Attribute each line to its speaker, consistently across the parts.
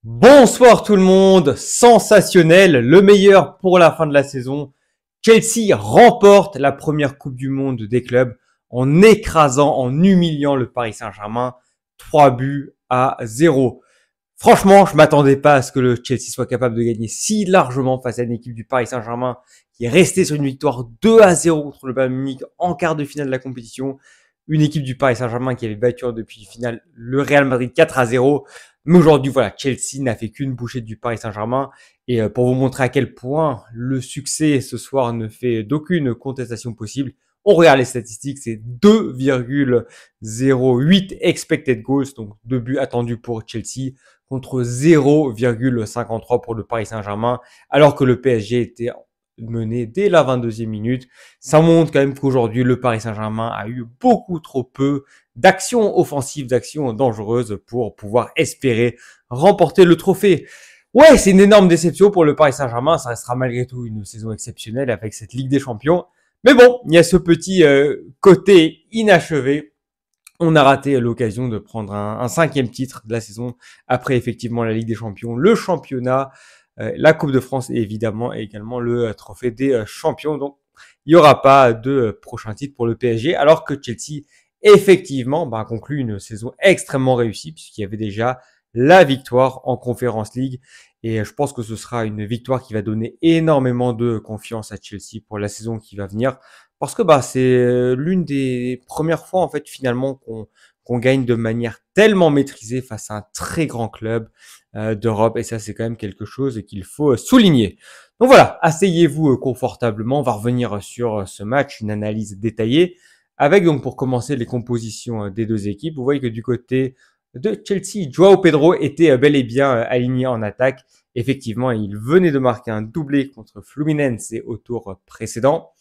Speaker 1: Bonsoir tout le monde, sensationnel, le meilleur pour la fin de la saison. Chelsea remporte la première Coupe du Monde des clubs en écrasant, en humiliant le Paris Saint-Germain, 3-0. Franchement, je m'attendais pas à ce que le Chelsea soit capable de gagner si largement face à une équipe du Paris Saint-Germain qui est restée sur une victoire 2-0 contre le Bayern Munich en quart de finale de la compétition. Une équipe du Paris Saint-Germain qui avait battu en demi-finale le Real Madrid 4-0. Mais aujourd'hui, voilà, Chelsea n'a fait qu'une bouchée du Paris Saint-Germain. Et pour vous montrer à quel point le succès ce soir ne fait d'aucune contestation possible, on regarde les statistiques, c'est 2,08 expected goals, donc 2 buts attendus pour Chelsea, contre 0,53 pour le Paris Saint-Germain, alors que le PSG était mené dès la 22e minute. Ça montre quand même qu'aujourd'hui, le Paris Saint-Germain a eu beaucoup trop peu d'actions offensives, d'actions dangereuses pour pouvoir espérer remporter le trophée. Ouais, c'est une énorme déception pour le Paris Saint-Germain. Ça restera malgré tout une saison exceptionnelle avec cette Ligue des Champions. Mais bon, il y a ce petit côté inachevé. On a raté l'occasion de prendre un cinquième titre de la saison après effectivement la Ligue des Champions, le championnat, la Coupe de France et évidemment également le trophée des champions. Donc, il n'y aura pas de prochain titre pour le PSG, alors que Chelsea, effectivement, conclut une saison extrêmement réussie, puisqu'il y avait déjà la victoire en Conference League. Et je pense que ce sera une victoire qui va donner énormément de confiance à Chelsea pour la saison qui va venir. Parce que c'est l'une des premières fois, en fait, finalement, qu'on gagne de manière tellement maîtrisée face à un très grand club d'Europe. Et ça, c'est quand même quelque chose qu'il faut souligner. Donc voilà, asseyez-vous confortablement. On va revenir sur ce match, une analyse détaillée, avec donc pour commencer les compositions des deux équipes. Vous voyez que du côté de Chelsea, Joao Pedro était bel et bien aligné en attaque. Effectivement, il venait de marquer un doublé contre Fluminense au tour précédent.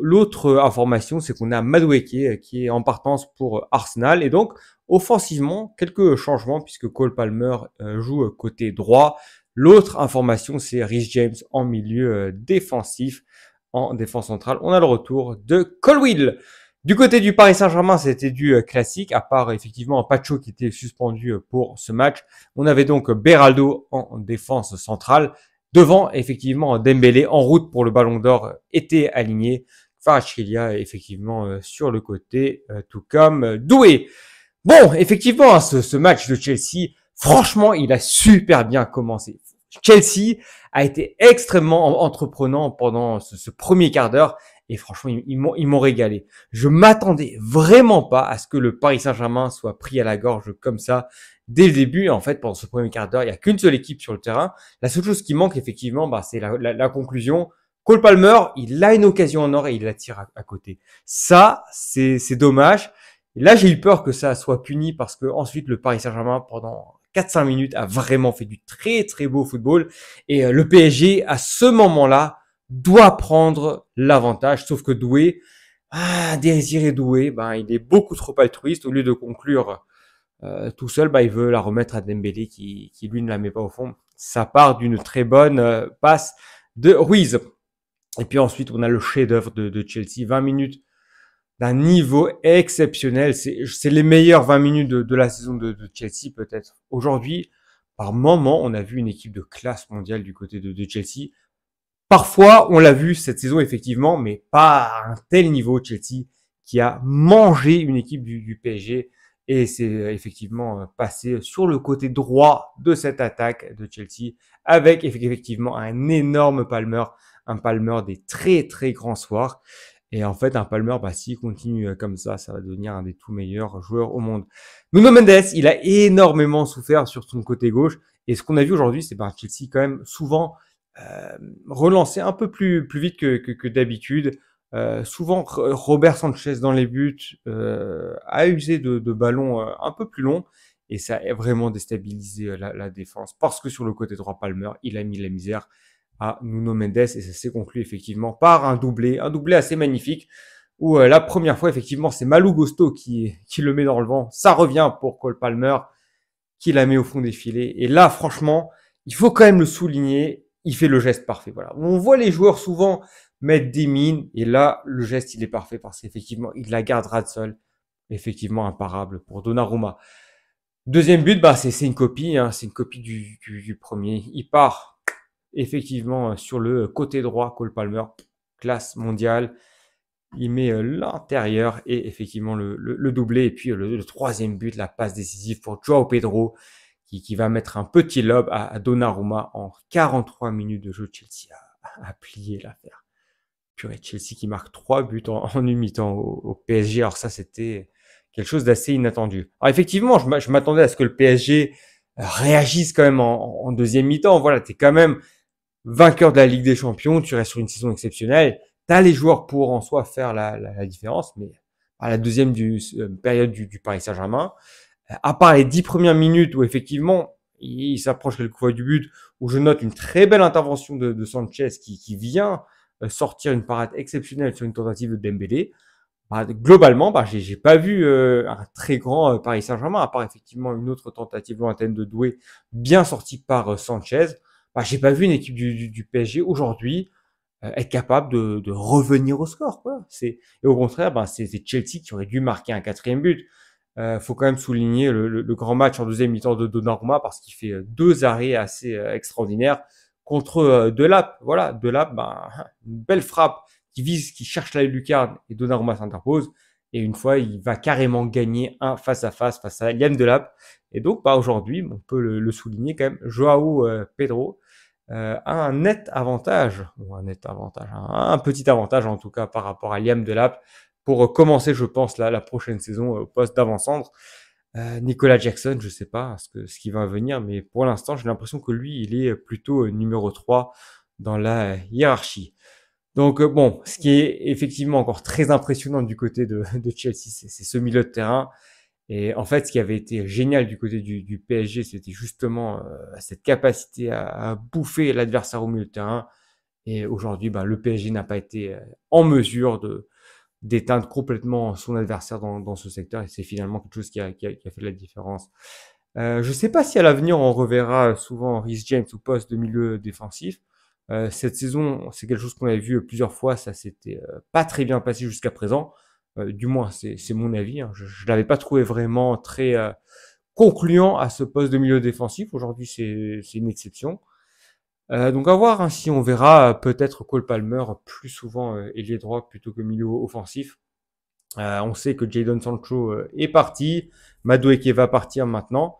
Speaker 1: L'autre information, c'est qu'on a Madueke qui est en partance pour Arsenal. Et donc, offensivement, quelques changements puisque Cole Palmer joue côté droit. L'autre information, c'est Reece James en milieu défensif. En défense centrale, on a le retour de Colwill. Du côté du Paris Saint-Germain, c'était du classique, à part effectivement Pacho qui était suspendu pour ce match. On avait donc Beraldo en défense centrale. Devant, effectivement, Dembélé en route pour le Ballon d'Or était aligné. Kvaratskhelia, effectivement, sur le côté, tout comme Doué. Bon, effectivement, ce match de Chelsea, franchement, il a super bien commencé. Chelsea a été extrêmement entreprenant pendant ce premier quart d'heure et franchement, ils m'ont régalé. Je m'attendais vraiment pas à ce que le Paris Saint-Germain soit pris à la gorge comme ça dès le début. En fait, pendant ce premier quart d'heure, il n'y a qu'une seule équipe sur le terrain. La seule chose qui manque, effectivement, c'est la conclusion. Cole Palmer, il a une occasion en or et il la tire à côté. Ça, c'est dommage. Et là, j'ai eu peur que ça soit puni parce que ensuite le Paris Saint-Germain, pendant 4-5 minutes, a vraiment fait du très très beau football. Et le PSG, à ce moment-là, doit prendre l'avantage. Sauf que Doué, Désiré Doué, il est beaucoup trop altruiste. Au lieu de conclure tout seul, il veut la remettre à Dembélé qui lui ne la met pas au fond. Ça part d'une très bonne passe de Ruiz. Et puis ensuite, on a le chef-d'œuvre de Chelsea. 20 minutes d'un niveau exceptionnel. C'est les meilleures 20 minutes de la saison de Chelsea peut-être. Aujourd'hui, par moment, on a vu une équipe de classe mondiale du côté de Chelsea. Parfois, on l'a vu cette saison effectivement, mais pas à un tel niveau Chelsea qui a mangé une équipe du PSG et c'est effectivement passé sur le côté droit de cette attaque de Chelsea avec effectivement un énorme Palmer, un Palmer des très très grands soirs. Et en fait, un Palmer, s'il continue comme ça va devenir un des tout meilleurs joueurs au monde. Nuno Mendes, il a énormément souffert sur son côté gauche. Et ce qu'on a vu aujourd'hui, c'est Chelsea quand même souvent relancer un peu plus vite que d'habitude. Souvent, Robert Sanchez dans les buts a usé de ballons un peu plus longs. Et ça a vraiment déstabilisé la défense. Parce que sur le côté droit, Palmer, il a mis la misère à Nuno Mendes et ça s'est conclu effectivement par un doublé assez magnifique où la première fois effectivement c'est Malou Gusto qui le met dans le vent, ça revient pour Cole Palmer qui la met au fond des filets et là franchement il faut quand même le souligner, il fait le geste parfait. Voilà, on voit les joueurs souvent mettre des mines et là le geste il est parfait parce qu'effectivement il la gardera de sol, effectivement imparable pour Donnarumma. Deuxième but, c'est une copie, hein, c'est une copie du premier. Il part effectivement sur le côté droit, Cole Palmer, classe mondiale. Il met l'intérieur et effectivement le doublé. Et puis le troisième but, la passe décisive pour Joao Pedro, qui va mettre un petit lob à Donnarumma en 43 minutes de jeu. Chelsea a plié l'affaire. Purée, Chelsea qui marque 3 buts en une mi-temps au PSG. Alors ça, c'était quelque chose d'assez inattendu. Alors effectivement, je m'attendais à ce que le PSG réagisse quand même en deuxième mi-temps. Voilà, t'es quand même vainqueur de la Ligue des Champions, tu restes sur une saison exceptionnelle. T'as les joueurs pour en soi faire la différence, mais à la deuxième période du Paris Saint-Germain, à part les 10 premières minutes où effectivement il s'approche quelquefois du but, où je note une très belle intervention de Sanchez qui vient sortir une parade exceptionnelle sur une tentative de Dembélé. Globalement, j'ai pas vu un très grand Paris Saint-Germain, à part effectivement une autre tentative lointaine de Doué, bien sortie par Sanchez. J'ai pas vu une équipe du PSG aujourd'hui être capable de revenir au score, quoi. Et au contraire, c'est Chelsea qui aurait dû marquer un quatrième but. Faut quand même souligner le grand match en deuxième mi-temps de Donnarumma parce qu'il fait deux arrêts assez extraordinaires contre Delap. Voilà, Delap, une belle frappe qui vise, qui cherche la lucarne et Donnarumma s'interpose. Et une fois, il va carrément gagner un face à Liam Delap. Et donc, aujourd'hui, on peut le souligner quand même, Joao Pedro a un net avantage, ou un net avantage, un petit avantage en tout cas par rapport à Liam Delap pour commencer, je pense, la prochaine saison au poste d'avant-centre. Nicolas Jackson, je sais pas ce qui va venir, mais pour l'instant, j'ai l'impression que lui, il est plutôt numéro 3 dans la hiérarchie. Donc bon, ce qui est effectivement encore très impressionnant du côté de Chelsea, c'est ce milieu de terrain. Et en fait, ce qui avait été génial du côté du PSG, c'était justement cette capacité à bouffer l'adversaire au milieu de terrain. Et aujourd'hui, le PSG n'a pas été en mesure d'éteindre complètement son adversaire dans ce secteur. Et c'est finalement quelque chose qui a fait la différence. Je ne sais pas si à l'avenir, on reverra souvent Reece James au poste de milieu défensif. Cette saison, c'est quelque chose qu'on avait vu plusieurs fois. Ça s'était pas très bien passé jusqu'à présent. Du moins, c'est mon avis, hein. Je l'avais pas trouvé vraiment très concluant à ce poste de milieu défensif. Aujourd'hui, c'est une exception. Donc à voir, hein, si on verra peut-être Cole Palmer plus souvent ailier droit plutôt que milieu offensif. On sait que Jadon Sancho est parti, Madueke va partir maintenant.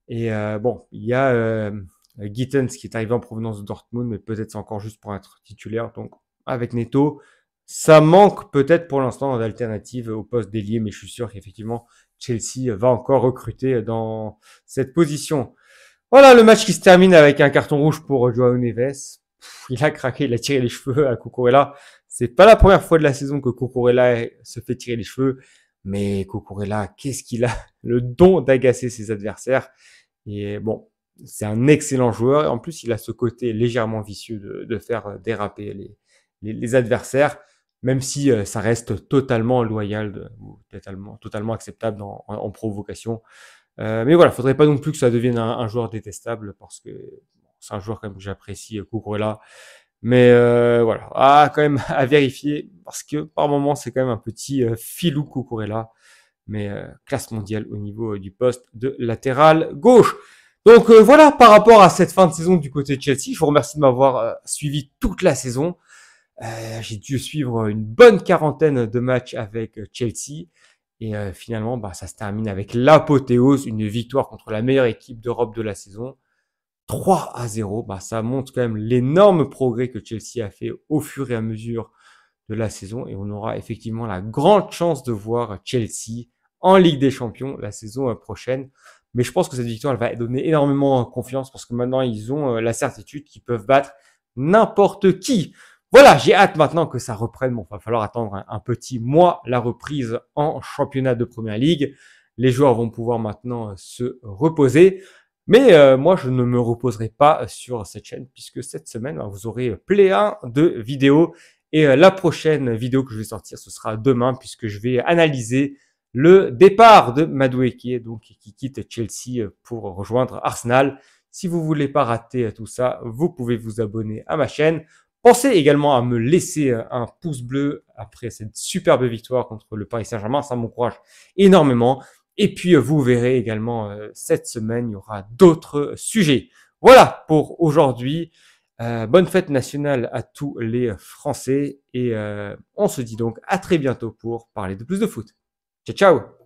Speaker 1: Et bon, il y a Gittens qui est arrivé en provenance de Dortmund, mais peut-être c'est encore juste pour être titulaire. Donc avec Neto, ça manque peut-être pour l'instant d'alternative au poste d'ailier, mais je suis sûr qu'effectivement Chelsea va encore recruter dans cette position. Voilà le match qui se termine avec un carton rouge pour Joao Neves. Il a craqué, il a tiré les cheveux à Cucurella. C'est pas la première fois de la saison que Cucurella se fait tirer les cheveux, mais Cucurella, qu'est-ce qu'il a le don d'agacer ses adversaires. Et bon, c'est un excellent joueur. Et en plus, il a ce côté légèrement vicieux de faire déraper les adversaires, même si ça reste totalement loyal ou totalement acceptable en provocation. Mais voilà, faudrait pas non plus que ça devienne un joueur détestable parce que c'est un joueur quand même que j'apprécie, Cucurella. Mais voilà, quand même à vérifier parce que par moment c'est quand même un petit filou Cucurella, mais classe mondiale au niveau du poste de latéral gauche. Donc voilà, par rapport à cette fin de saison du côté de Chelsea, je vous remercie de m'avoir suivi toute la saison. J'ai dû suivre une bonne quarantaine de matchs avec Chelsea. Et finalement, ça se termine avec l'apothéose, une victoire contre la meilleure équipe d'Europe de la saison. 3-0, ça montre quand même l'énorme progrès que Chelsea a fait au fur et à mesure de la saison. Et on aura effectivement la grande chance de voir Chelsea en Ligue des Champions la saison prochaine. Mais je pense que cette victoire, elle va donner énormément confiance parce que maintenant, ils ont la certitude qu'ils peuvent battre n'importe qui. Voilà, j'ai hâte maintenant que ça reprenne. Bon, va falloir attendre un petit mois la reprise en championnat de Première Ligue. Les joueurs vont pouvoir maintenant se reposer. Mais moi, je ne me reposerai pas sur cette chaîne puisque cette semaine, vous aurez pléin de vidéos. Et la prochaine vidéo que je vais sortir, ce sera demain puisque je vais analyser le départ de Madueke, donc qui quitte Chelsea pour rejoindre Arsenal. Si vous voulez pas rater tout ça, vous pouvez vous abonner à ma chaîne. Pensez également à me laisser un pouce bleu après cette superbe victoire contre le Paris Saint-Germain. Ça m'encourage énormément. Et puis, vous verrez également cette semaine, il y aura d'autres sujets. Voilà pour aujourd'hui. Bonne fête nationale à tous les Français et on se dit donc à très bientôt pour parler de plus de foot. Ciao, ciao!